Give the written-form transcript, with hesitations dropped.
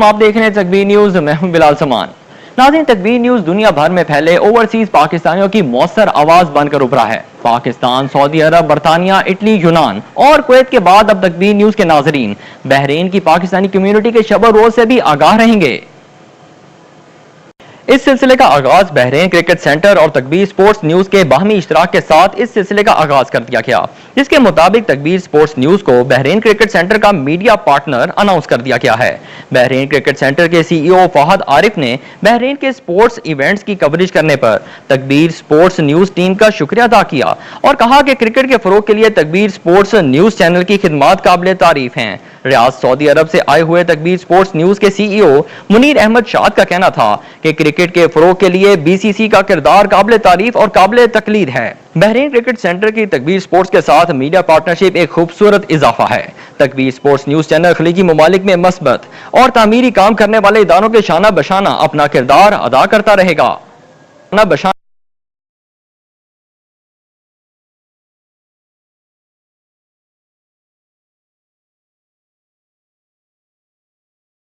आप देख रहे हैं तकबीर न्यूज। मैं हूं बिलाल समान। नाज़रीन, तकबीर न्यूज दुनिया भर में फैले ओवरसीज पाकिस्तानियों की मौसर आवाज बनकर उभरा है। पाकिस्तान, सऊदी अरब, बरतानिया, इटली, यूनान और कुवैत के बाद अब तकबीर न्यूज के नाज़रीन बहरीन की पाकिस्तानी कम्युनिटी के शब रोज से भी आगाह रहेंगे। इस सिलसिले का आगाज बहरीन क्रिकेट सेंटर और तकबीर स्पोर्ट्स न्यूज के बाहमी इश्तराक के साथ इस सिलसिले का आगाज कर दिया गया, जिसके मुताबिक तकबीर स्पोर्ट्स न्यूज को बहरीन क्रिकेट सेंटर का मीडिया पार्टनर अनाउंस कर दिया गया है। बहरीन क्रिकेट सेंटर के सीईओ फहद आरिफ ने बहरीन के स्पोर्ट्स इवेंट्स की कवरेज करने पर तकबीर स्पोर्ट्स न्यूज टीम का शुक्रिया अदा किया और कहा कि क्रिकेट के फरोग के लिए तकबीर स्पोर्ट्स न्यूज चैनल की खिदमत काबिल तारीफ हैं। रियाद सऊदी अरब से आए हुए तकबीर स्पोर्ट्स न्यूज के सीईओ मुनीर अहमद शाद का कहना था कि क्रिकेट के फरोग के लिए बीसीसी का किरदार काबिल तारीफ और काबिल तकलीद है। बहरीन क्रिकेट सेंटर की तकबीर स्पोर्ट्स के साथ मीडिया पार्टनरशिप एक खूबसूरत इजाफा है। तकबीर स्पोर्ट्स न्यूज चैनल खलीजी ममालिक में मस्बत और तामीरी काम करने वाले इदारों के शाना बशाना अपना किरदार अदा करता रहेगा।